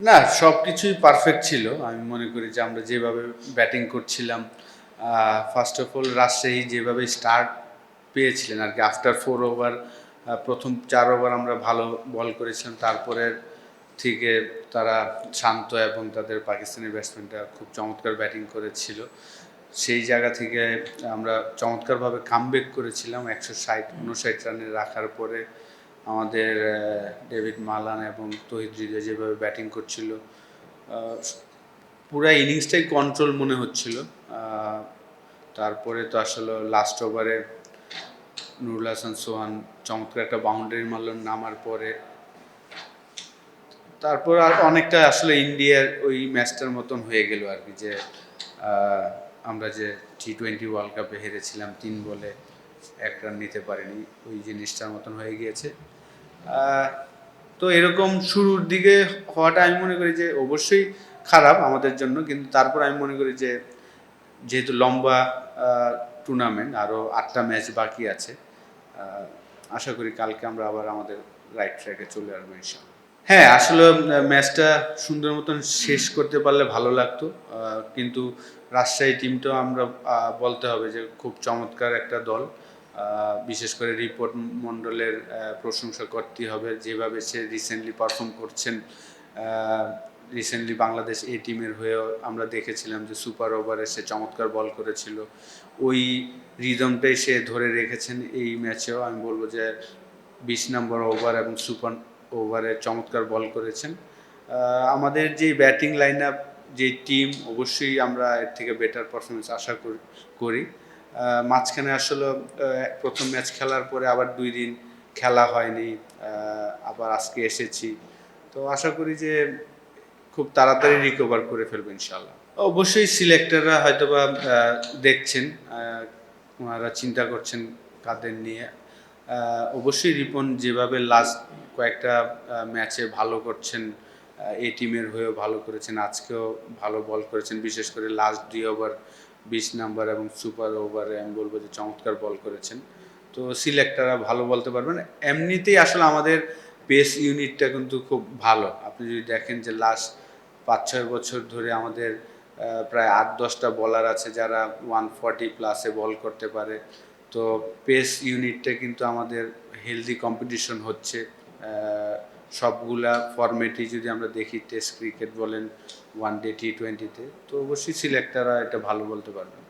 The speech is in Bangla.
না, সবকিছুই পারফেক্ট ছিল। আমি মনে করি যে আমরা যেভাবে ব্যাটিং করছিলাম, ফার্স্ট অফ অল রাজশাহী যেভাবে স্টার্ট পেয়েছিলেন আরকি আফটার 4 ওভার, প্রথম ৪ ওভার আমরা ভালো বল করেছিলাম। তারপরের থেকে তারা শান্ত এবং তাদের পাকিস্তানি ব্যাটসম্যানরা খুব চমৎকার ব্যাটিং করেছিল। সেই জায়গা থেকে আমরা চমৎকারভাবে কামব্যাক করেছিলাম ১৬০-৫৯ রানে রাখার পরে আমাদের ডেভিড মালান এবং তৌহিদ হৃদয় যেভাবে ব্যাটিং করছিল, পুরা ইনিংসটাই কন্ট্রোল মনে হচ্ছিল। তারপরে তো আসলে লাস্ট ওভারে নুরুল হাসান সোহান চমৎকার একটা বাউন্ডারি মারল নামার পরে। তারপর আর অনেকটা আসলে ইন্ডিয়ার ওই ম্যাচটার মতন হয়ে গেল আর কি, যে আমরা যে T20 ওয়ার্ল্ড কাপে হেরেছিলাম ৩ বলে ১ রান নিতে পারিনি, ওই জিনিসটার মতন হয়ে গিয়েছে। তো এরকম শুরুর দিকে হওয়াটা আমি মনে করি যে অবশ্যই খারাপ আমাদের জন্য, কিন্তু তারপর আমি মনে করি যে যেহেতু লম্বা টুর্নামেন্ট, আরও ৮টা ম্যাচ বাকি আছে, আশা করি কালকে আমরা আবার আমাদের রাইট ট্র্যাকে চলে আসবো ইনশাআল্লাহ। হ্যাঁ, আসলে ম্যাচটা সুন্দর মতন শেষ করতে পারলে ভালো লাগতো, কিন্তু রাজশাহী টিমটাও আমরা বলতে হবে যে খুব চমৎকার একটা দল। বিশেষ করে রিপন মণ্ডলের প্রশংসা করতেই হবে, যেভাবে সে রিসেন্টলি পারফর্ম করছেন। রিসেন্টলি বাংলাদেশ এ টিমের হয়েও আমরা দেখেছিলাম যে সুপার ওভারে সে চমৎকার বল করেছিল। ওই রিদমটাই সে ধরে রেখেছেন এই ম্যাচেও। আমি বলবো যে ২০ নম্বর ওভার এবং সুপার ওভারে চমৎকার বল করেছেন। আমাদের যে ব্যাটিং লাইন আপ, যে টিম, অবশ্যই আমরা এর থেকে বেটার পারফরমেন্স আশা করি। মাঝখানে আসলে প্রথম ম্যাচ খেলার পরে আবার ২ দিন খেলা হয়নি, আবার আজকে এসেছি। তো আশা করি যে খুব তাড়াতাড়ি রিকভার করে ফেলবো ইনশাআল্লাহ। অবশ্যই সিলেক্টররা হয়তোবা দেখছেন, ওনারা চিন্তা করছেন কাদের নিয়ে। অবশ্যই রিপন যেভাবে লাস্ট কয়েকটা ম্যাচে ভালো করছেন, এই টিমের হয়েও ভালো করেছেন, আজকেও ভালো বল করেছেন, বিশেষ করে লাস্ট ২ ওভার ২০ নাম্বার এবং সুপার ওভারে আমি বলবো যে চমৎকার বল করেছেন। তো সিলেক্টররা ভালো বলতে পারবেন। এমনিতেই আসলে আমাদের পেস ইউনিটটা কিন্তু খুব ভালো। আপনি যদি দেখেন যে লাস্ট ৫-৬ বছর ধরে আমাদের প্রায় ৮-১০টা বলার আছে যারা 140 প্লাসে বল করতে পারে। তো পেস ইউনিটটা কিন্তু আমাদের হেলদি কম্পিটিশন হচ্ছে সবগুলা ফরম্যাটেই। যদি আমরা দেখি টেস্ট ক্রিকেট বলেন, ওয়ান ডে T20-তে, তো অবশ্যই সিলেক্টররা এটা ভালো বলতে পারবেন।